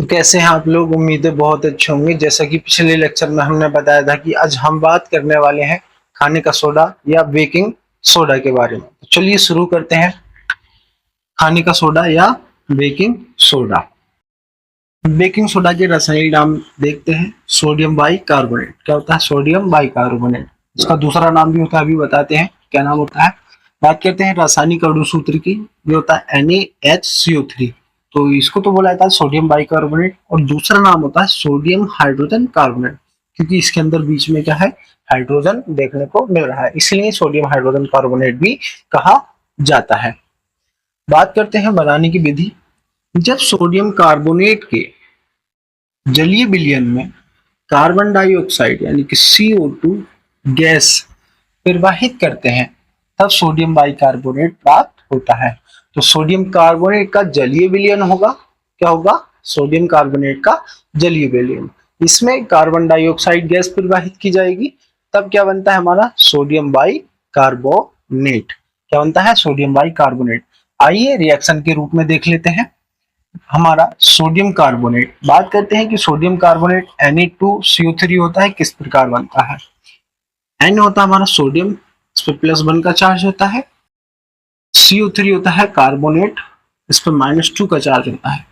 कैसे हैं आप लोग। उम्मीदें बहुत अच्छे होंगे। जैसा कि पिछले लेक्चर में हमने बताया था कि आज हम बात करने वाले हैं खाने का सोडा या बेकिंग सोडा के बारे में। तो चलिए शुरू करते हैं। खाने का सोडा या बेकिंग सोडा। बेकिंग सोडा के रासायनिक नाम देखते हैं। Sodium bicarbonate. क्या होता है? Sodium bicarbonate. इसका दूसरा नाम भी होता है, अभी बताते हैं क्या नाम होता है। बात करते हैं रासायनिक अणु सूत्र की। ये होता है NaHCO3। तो इसको तो बोला जाता है सोडियम बाइकार्बोनेट, और दूसरा नाम होता है सोडियम हाइड्रोजन कार्बोनेट, क्योंकि इसके अंदर बीच में क्या है, हाइड्रोजन देखने को मिल रहा है, इसलिए सोडियम हाइड्रोजन कार्बोनेट भी कहा जाता है। बात करते हैं बनाने की विधि। जब सोडियम कार्बोनेट के जलीय विलयन में कार्बन डाइऑक्साइड यानी कि CO2 गैस प्रवाहित करते हैं, तब सोडियम बाइकार्बोनेट प्राप्त होता है। तो सोडियम कार्बोनेट का जलीय विलयन होगा। क्या होगा? सोडियम कार्बोनेट का जलीय विलयन। इसमें कार्बन डाइऑक्साइड गैस प्रवाहित की जाएगी, तब क्या बनता है हमारा? Sodium bicarbonate. क्या बनता है? Sodium bicarbonate. आइए रिएक्शन के रूप में देख लेते हैं हमारा सोडियम कार्बोनेट। बात करते हैं कि सोडियम कार्बोनेट Na2CO3 होता है, किस प्रकार बनता है। N होता है हमारा सोडियम, इस पर +1 का चार्ज होता है। CO3 होता है कार्बोनेट, इस पर -2 का चार्ज होता है।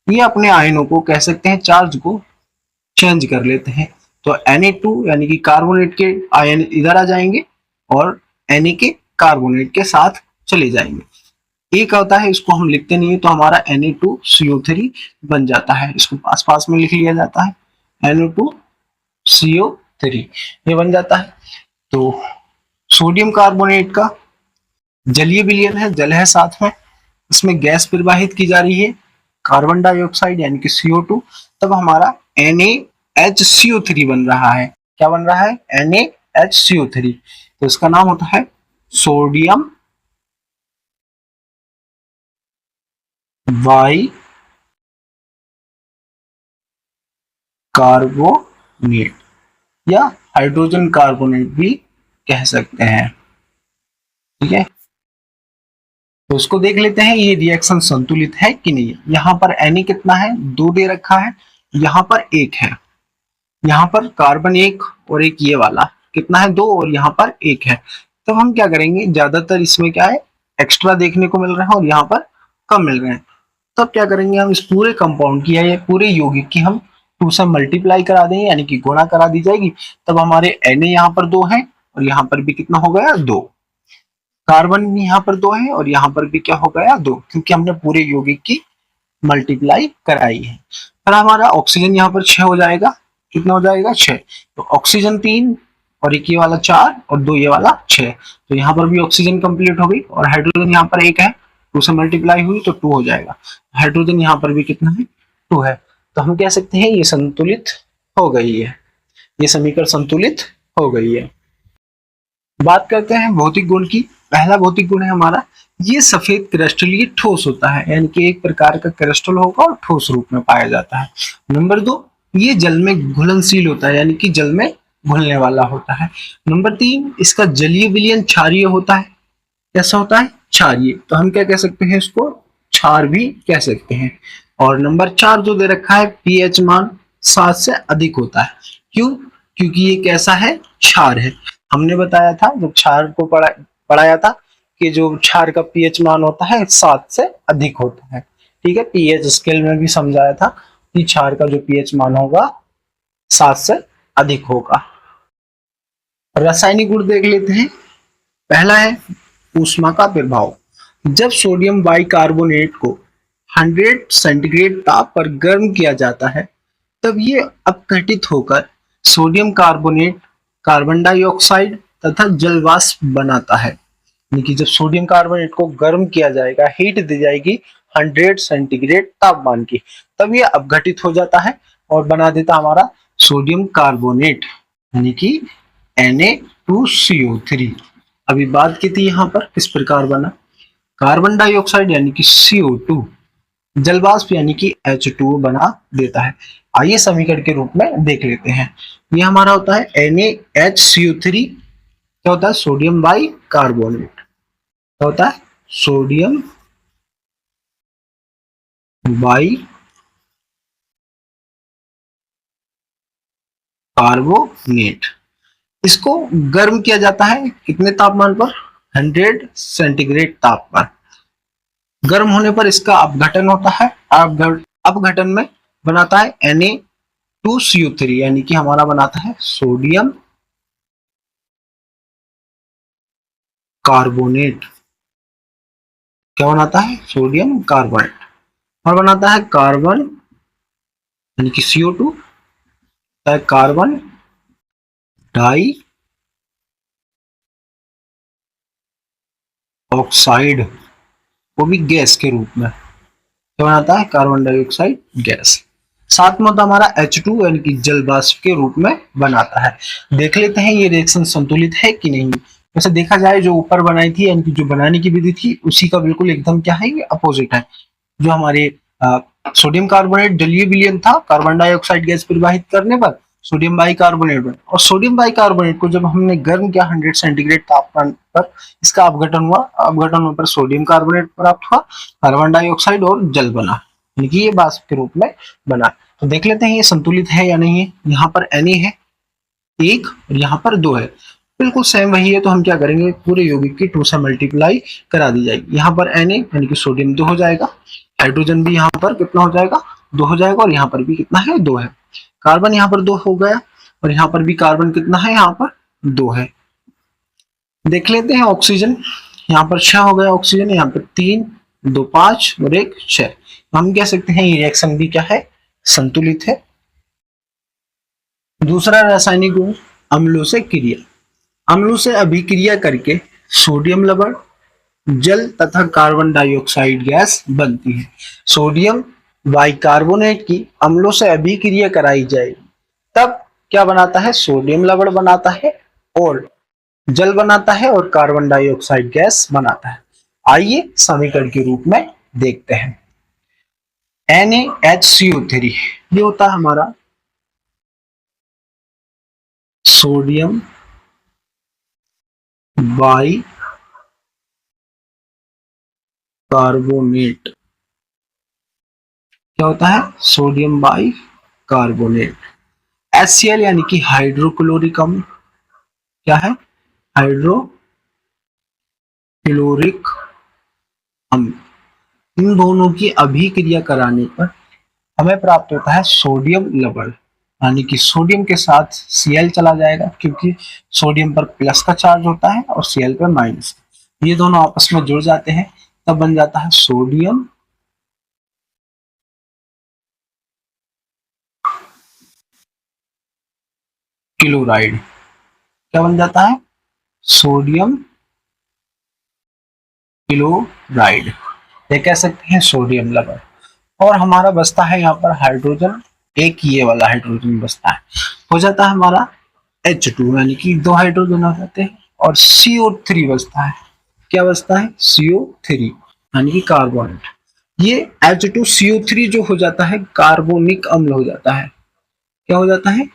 ये अपने आयनों को कह सकते हैं, चार्ज को चेंज कर लेते हैं। तो Na2 यानी कि कार्बोनेट के आयन इधर आ जाएंगे और Na के कार्बोनेट के साथ चले जाएंगे। एक होता है, इसको हम लिखते नहीं है, तो हमारा Na2CO3 बन जाता है। इसको पास पास में लिख लिया जाता है, Na2CO3 ये बन जाता है। तो सोडियम कार्बोनेट का जलीय विलयन है, जल है साथ में, इसमें गैस प्रवाहित की जा रही है, कार्बन डाइऑक्साइड यानी कि CO2, तब हमारा NaHCO3 बन रहा है। क्या बन रहा है? NaHCO3। तो इसका नाम होता है सोडियम बाइकार्बोनेट या हाइड्रोजन कार्बोनेट भी कह सकते हैं। ठीक है, तो उसको देख लेते हैं ये रिएक्शन संतुलित है कि नहीं। यहाँ पर Na कितना है? 2 दे रखा है, यहाँ पर 1 है, यहाँ पर कार्बन 1 और एक ये वाला कितना है? 2, और यहाँ पर 1 है। तो हम क्या करेंगे, ज्यादातर इसमें क्या है, एक्स्ट्रा देखने को मिल रहा है और यहाँ पर कम मिल रहे हैं। तब क्या करेंगे, हम इस पूरे कंपाउंड की या पूरे यौगिक की हम 2 से मल्टीप्लाई करा देंगे, यानी कि गुणा करा दी जाएगी। तब हमारे Na यहाँ पर 2 है और यहाँ पर भी कितना हो गया? 2। कार्बन भी यहाँ पर 2 है और यहाँ पर भी क्या हो गया? 2, क्योंकि हमने पूरे यौगिक की मल्टीप्लाई कराई है। फिर हमारा ऑक्सीजन यहाँ पर 6 हो जाएगा। कितना हो जाएगा? 6। तो ऑक्सीजन 3 और एक ये वाला 4 और 2 ये वाला 6। तो यहाँ पर भी ऑक्सीजन कंप्लीट हो गई, और हाइड्रोजन यहाँ पर 1 है, 2 से मल्टीप्लाई हुई तो 2 हो जाएगा। हाइड्रोजन यहाँ पर भी कितना है? 2 है। तो हम कह सकते हैं ये संतुलित हो गई है, ये समीकरण संतुलित हो गई है। बात करते हैं भौतिक गुण की। पहला भौतिक गुण है हमारा, ये सफेद क्रिस्टलीय ठोस होता है, यानी कि एक प्रकार का क्रिस्टल होगा और ठोस रूप में पाया जाता है। नंबर 2, ये जल में घुलनशील होता है, यानी कि जल में घुलने वाला होता है। नंबर 3, इसका जलीय विलयन क्षारीय होता है। कैसा होता है? क्षारीय। तो हम क्या कह सकते हैं, इसको क्षार भी कह सकते हैं। और नंबर 4 जो दे रखा है, pH मान 7 से अधिक होता है। क्यों? क्योंकि ये कैसा है? क्षार है। हमने बताया था जब क्षार को पढ़ाया था कि जो क्षार का pH मान होता है 7 से अधिक होता है। ठीक है, pH स्केल में भी समझाया था कि क्षार का जो pH मान होगा 7 से अधिक होगा। रासायनिक गुण देख लेते हैं। पहला है ऊष्मा का प्रभाव। जब सोडियम बाइकार्बोनेट को 100 सेंटीग्रेड ताप पर गर्म किया जाता है, तब ये अपघटित होकर सोडियम कार्बोनेट, कार्बन डाइऑक्साइड तथा जल वाष्प बनाता है। यानी कि जब सोडियम कार्बोनेट को गर्म किया जाएगा, हीट दी जाएगी 100 सेंटीग्रेड तापमान की, तब ये अपघटित हो जाता है और बना देता हमारा सोडियम कार्बोनेट, यानी कि Na2CO3। अभी बात की थी यहाँ पर किस प्रकार बना। कार्बन डाइऑक्साइड यानी कि CO2, जल वाष्प यानी कि H2O बना देता है। आइए समीकरण के रूप में देख लेते हैं। ये हमारा होता है NaHCO3। क्या होता है? Sodium bicarbonate. क्या होता है? Sodium by carbonate. इसको गर्म किया जाता है कितने तापमान पर? 100 सेंटीग्रेड तापमान। गर्म होने पर इसका अपघटन होता है। अपघटन में बनाता है Na2CO3 यानी कि हमारा बनाता है सोडियम कार्बोनेट। क्या बनाता है? Sodium carbonate. और बनाता है कार्बन यानी कि CO2, कार्बन डाई ऑक्साइड, वो भी गैस के रूप में। क्या बनाता है? Carbon dioxide gas. साथ में होता हमारा H2 यानी कि जल वाष्प के रूप में बनाता है। देख लेते हैं ये रिएक्शन संतुलित है कि नहीं। वैसे देखा जाए जो ऊपर बनाई थी यानी कि जो बनाने की विधि थी उसी का बिल्कुल एकदम क्या है, ये अपोजिट है। जो हमारे सोडियम कार्बोनेट जलीय विलयन था, कार्बन डाइऑक्साइड गैस प्रवाहित करने पर सोडियम बाइकार्बोनेट बना, और सोडियम बाइकार्बोनेट को जब हमने गर्म किया 100 सेंटीग्रेड तापमान पर, इसका अपघटन हुआ। अपघटन होने पर सोडियम कार्बोनेट प्राप्त हुआ, कार्बन डाइऑक्साइड और जल बना, यानी कि ये वाष्प के रूप में बना। तो देख लेते हैं ये संतुलित है या नहीं है। यहाँ पर Na है 1 और यहाँ पर 2 है, बिल्कुल सेम वही है। तो हम क्या करेंगे, पूरे यौगिक की 2 से मल्टीप्लाई करा दी जाएगी। यहाँ पर Na यानी कि सोडियम 2 हो जाएगा, हाइड्रोजन भी यहाँ पर कितना हो जाएगा, 2 हो जाएगा, और यहाँ पर भी कितना है, 2 है। कार्बन यहाँ पर 2 हो गया, और यहाँ पर भी कार्बन कितना है, यहाँ पर 2 है। देख लेते हैं ऑक्सीजन, यहाँ पर 6 हो गया ऑक्सीजन, यहाँ पर 3, 2 5 और 1 6। हम कह सकते हैं ये रिएक्शन भी क्या है, संतुलित है। दूसरा रासायनिक गुण, अम्लों से क्रिया। अम्लों से अभिक्रिया करके सोडियम लवण, जल तथा कार्बन डाइऑक्साइड गैस बनती है। सोडियम बाइकार्बोनेट की अम्लों से अभिक्रिया कराई जाएगी, तब क्या बनाता है, सोडियम लवण बनाता है और जल बनाता है और कार्बन डाइऑक्साइड गैस बनाता है। आइए समीकरण के रूप में देखते हैं। NaHCO3 ये होता है हमारा सोडियम बाई कार्बोनेट। क्या होता है, सोडियम बाई कार्बोनेट। HCl यानी कि हाइड्रोक्लोरिक अम्ल। क्या है, हाइड्रोक्लोरिक अम्ल। इन दोनों की अभिक्रिया कराने पर हमें प्राप्त होता है सोडियम लवण, यानी कि सोडियम के साथ Cl चला जाएगा, क्योंकि सोडियम पर प्लस का चार्ज होता है और Cl पर माइनस। ये दोनों आपस में जुड़ जाते हैं, तब बन जाता है सोडियम क्लोराइड। क्या बन जाता है, सोडियम क्लोराइड, ये कह सकते हैं सोडियम लवण। और हमारा बचता है यहाँ पर हाइड्रोजन, एक ये वाला हाइड्रोजन बचता है, हो जाता है हमारा H2 यानी कि 2 हाइड्रोजन हो जाते हैं, और CO3 बचता है। क्या बचता है, CO3 यानी कि कार्बोनेट। ये H2CO3 जो हो जाता है कार्बोनिक अम्ल हो जाता है। क्या हो जाता है,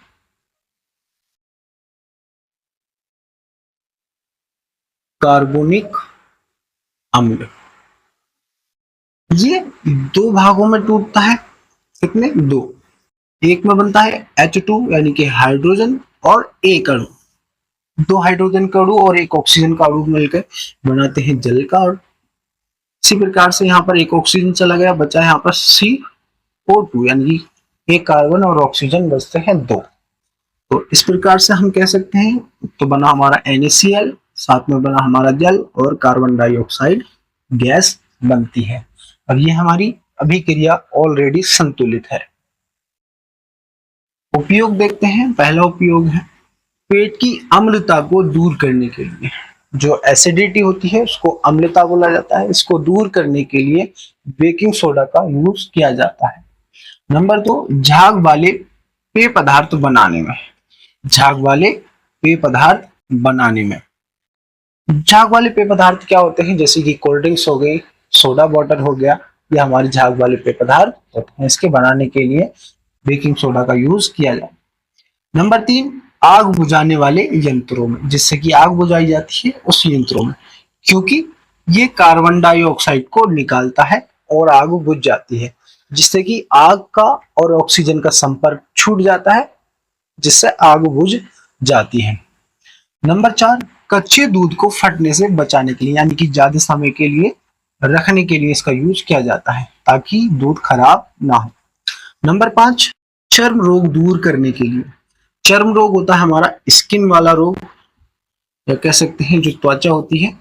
कार्बोनिक अम्ल। ये 2 भागों में टूटता है, कितने, 2। एक में बनता है H2 यानी कि हाइड्रोजन और एक अणु, 2 हाइड्रोजन का अणु और एक ऑक्सीजन का अणु मिलकर बनाते हैं जल का अणु। इसी प्रकार से यहाँ पर एक ऑक्सीजन चला गया, बचा यहाँ पर CO2 यानी कि एक कार्बन और ऑक्सीजन बचते हैं 2। तो इस प्रकार से हम कह सकते हैं, तो बना हमारा NaCl, साथ में बना हमारा जल और कार्बन डाइऑक्साइड गैस बनती है। और ये हमारी अभिक्रिया ऑलरेडी संतुलित है। उपयोग देखते हैं। पहला उपयोग है पेट की अम्लता को दूर करने के लिए। जो एसिडिटी होती है उसको अम्लता बोला जाता है, इसको दूर करने के लिए बेकिंग सोडा का यूज किया जाता है। नंबर 2, झाग वाले पेय पदार्थ बनाने में। झाग वाले पेय पदार्थ बनाने में, झाग वाले पेय पदार्थ क्या होते हैं, जैसे कि कोल्ड ड्रिंक्स हो गई, सोडा वाटर हो गया, ये हमारे झाग वाले पेय पदार्थ होते हैं। इसके बनाने के लिए बेकिंग सोडा का यूज किया जाता है। नंबर 3, आग बुझाने वाले यंत्रों में, जिससे कि आग बुझाई जाती है उस यंत्रों में, क्योंकि ये कार्बन डाइऑक्साइड को निकालता है और आग बुझ जाती है, जिससे कि आग का और ऑक्सीजन का संपर्क छूट जाता है जिससे आग बुझ जाती है। नंबर 4, कच्चे दूध को फटने से बचाने के लिए यानी कि ज्यादा समय के लिए रखने के लिए इसका यूज किया जाता है ताकि दूध खराब ना हो। नंबर 5, चर्म रोग दूर करने के लिए। चर्म रोग होता है हमारा स्किन वाला रोग, या कह सकते हैं जो त्वचा होती है,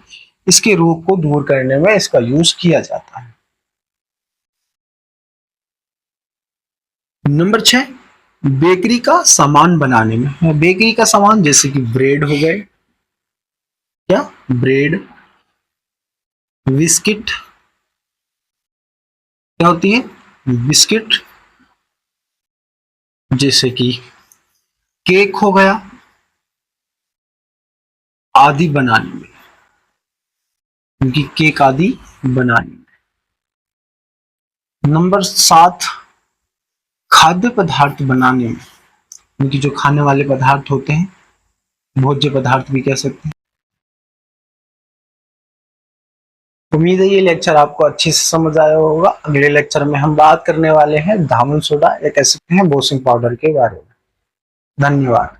इसके रोग को दूर करने में इसका यूज किया जाता है। नंबर 6, बेकरी का सामान बनाने में। बेकरी का सामान जैसे कि ब्रेड हो गए, क्या ब्रेड, बिस्किट, क्या होती है बिस्किट, जैसे कि केक हो गया, आदि बनाने में, क्योंकि केक आदि बनाने में। नंबर 7, खाद्य पदार्थ बनाने में, क्योंकि जो खाने वाले पदार्थ होते हैं, भोज्य पदार्थ भी कह सकते हैं। उम्मीद है ये लेक्चर आपको अच्छे से समझ आया होगा। अगले लेक्चर में हम बात करने वाले हैं धामन सोडा या कह सकते हैं वॉशिंग पाउडर के बारे में। धन्यवाद।